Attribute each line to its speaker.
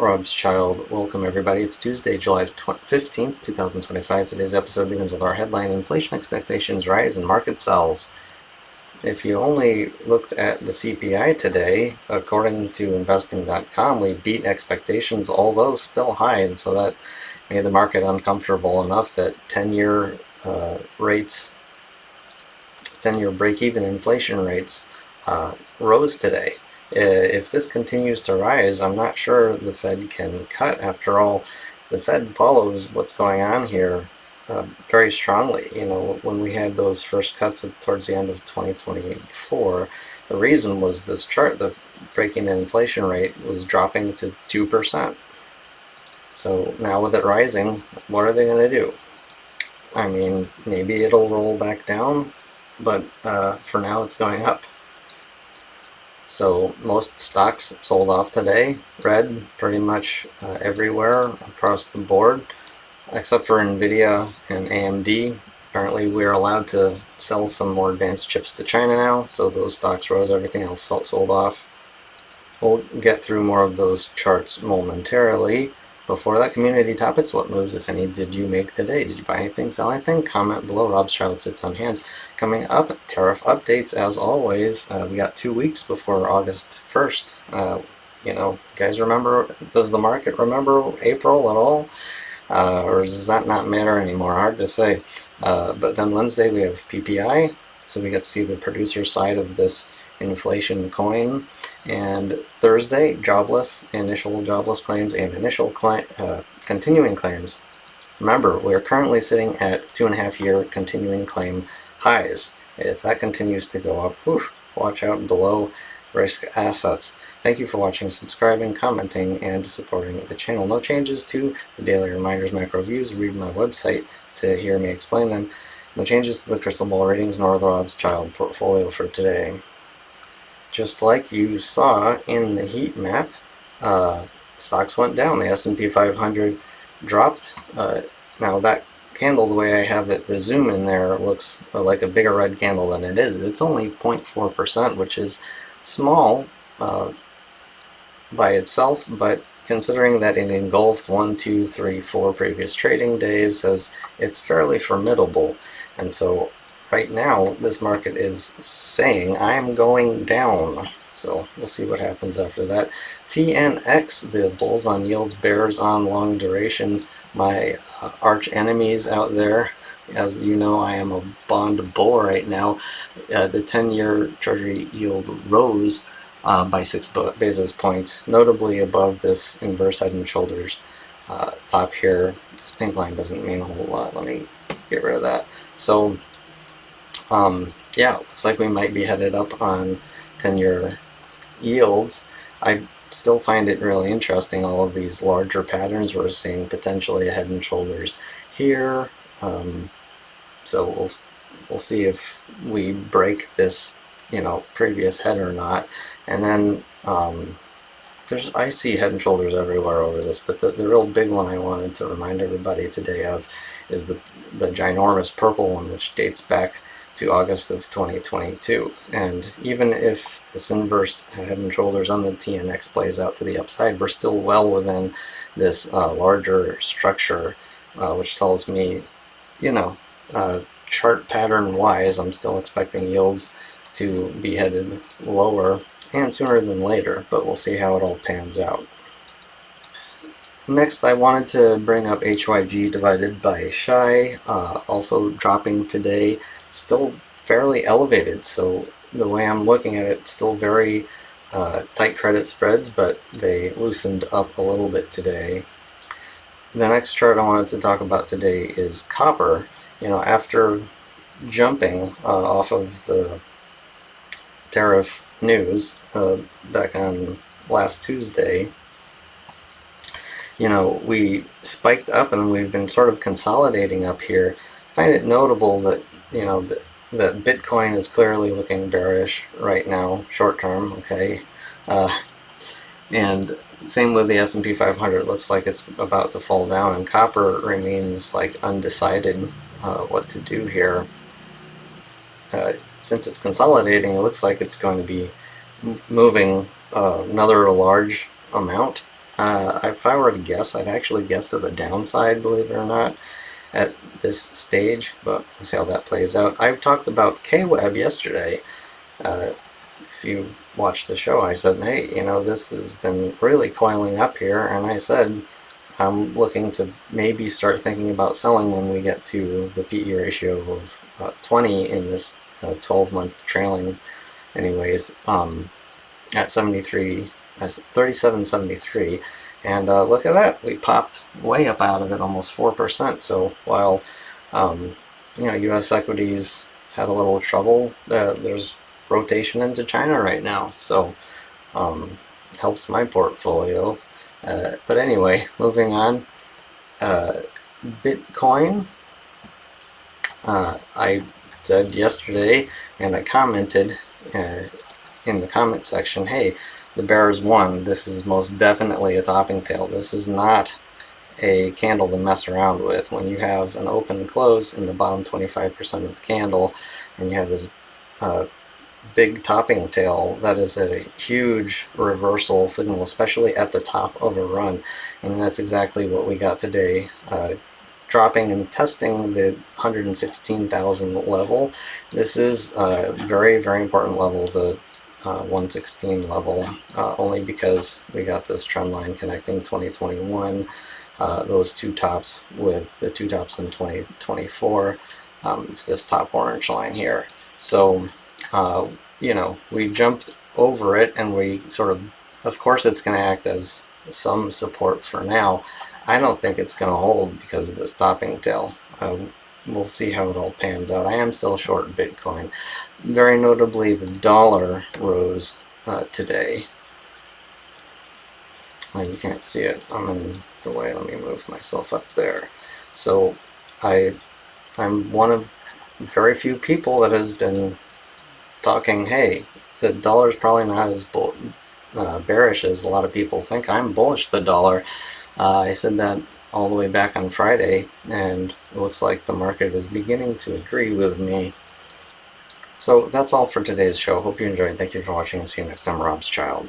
Speaker 1: Robschild. Welcome everybody. It's Tuesday, July 15th, 2025. Today's episode begins with our headline: Inflation expectations rise and market sells. If you only looked at the CPI today, according to investing.com, we beat expectations, although still high, and so that made the market uncomfortable enough that 10-year rates, 10-year break-even inflation rates rose today. If this continues to rise, I'm not sure the Fed can cut. After all, the Fed follows what's going on here very strongly. You know, when we had those first cuts towards the end of 2024, the reason was this chart. The breaking inflation rate was dropping to 2%. So now with it rising, what are they going to do? I mean, maybe it'll roll back down, but for now it's going up. So most stocks sold off today, red pretty much everywhere across the board, except for Nvidia and AMD. Apparently we're allowed to sell some more advanced chips to China now, so those stocks rose, everything else sold off. We'll get through more of those charts momentarily. Before that, community topics: what moves, if any, did you make today? Did you buy anything, sell anything? Comment below. Robschild sits on hands. Coming up, tariff updates as always. We got 2 weeks before August 1st. You know, guys, remember, does the market remember April at all? Or does that not matter anymore? Hard to say. But then Wednesday we have PPI, so we get to see the producer side of this inflation coin. And Thursday, initial jobless claims and continuing claims. Remember, we're currently sitting at 2.5-year continuing claim highs. If that continues to go up, watch out below risk assets. Thank you for watching, subscribing, commenting, and supporting the channel. No changes to the daily reminders, macro views. Read my website to hear me explain them. No changes to the crystal ball readings nor the Robschild portfolio for today. Just like you saw in the heat map, stocks went down. The S&P 500 dropped. Now that candle, the way I have it, the zoom in there looks like a bigger red candle than it is. It's only 0.4%, which is small by itself, but considering that it engulfed 1, 2, 3, 4 previous trading days, says it's fairly formidable. And so right now, this market is saying, I'm going down. So we'll see what happens after that. TNX, the bulls on yields, bears on long duration. My arch enemies out there. As you know, I am a bond bull right now. The 10-year Treasury yield rose by 6 basis points, notably above this inverse head and shoulders top here. This pink line doesn't mean a whole lot. Let me get rid of that. So yeah, looks like we might be headed up on 10-year yields. I still find it really interesting, all of these larger patterns we're seeing, potentially a head and shoulders here. So we'll see if we break this, previous head or not. And then I see head and shoulders everywhere over this, but the real big one I wanted to remind everybody today of is the ginormous purple one, which dates back to August of 2022. And even if this inverse head and shoulders on the TNX plays out to the upside, we're still well within this larger structure, which tells me, chart pattern wise, I'm still expecting yields to be headed lower and sooner than later, but we'll see how it all pans out. Next, I wanted to bring up HYG divided by SHI, also dropping today, still fairly elevated. So the way I'm looking at it, still very tight credit spreads, but they loosened up a little bit today. The next chart I wanted to talk about today is copper. After jumping off of the tariff news back on last Tuesday, we spiked up and we've been sort of consolidating up here. I find it notable that, that Bitcoin is clearly looking bearish right now, short term, okay? And same with the S&P 500, looks like it's about to fall down, and copper remains like undecided what to do here. Since it's consolidating, it looks like it's going to be moving another large amount If I were to guess, I'd actually guess to the downside, believe it or not, at this stage, but we'll see how that plays out. I talked about K-Web yesterday. If you watched the show, I said, hey, this has been really coiling up here, and I said, I'm looking to maybe start thinking about selling when we get to the PE ratio of 20 in this 12-month trailing anyways, at 73, 37.73. And look at that, we popped way up out of it, almost 4%. So while U.S. equities had a little trouble, there's rotation into China right now, so helps my portfolio. But anyway, moving on. Bitcoin. I said yesterday, and I commented in the comment section, hey, the bears won. This is most definitely a topping tail. This is not a candle to mess around with. When you have an open and close in the bottom 25% of the candle, and you have this big topping tail, that is a huge reversal signal, especially at the top of a run. And that's exactly what we got today, dropping and testing the 116,000 level. This is a very, very important level, the 116 level, only because we got this trend line connecting 2021, those two tops with the two tops in 2024. It's this top orange line here. So we jumped over it, and we sort of course it's going to act as some support for now. I don't think it's going to hold because of this topping tail. We'll see how it all pans out. I am still short Bitcoin. Very notably, the dollar rose today. You can't see it. I'm in the way. Let me move myself up there. So I'm one of very few people that has been talking, hey, the dollar's probably not as bearish as a lot of people think. I'm bullish the dollar. I said that all the way back on Friday, and it looks like the market is beginning to agree with me. So that's all for today's show. Hope you enjoyed. Thank you for watching, and see you next time. Robschild.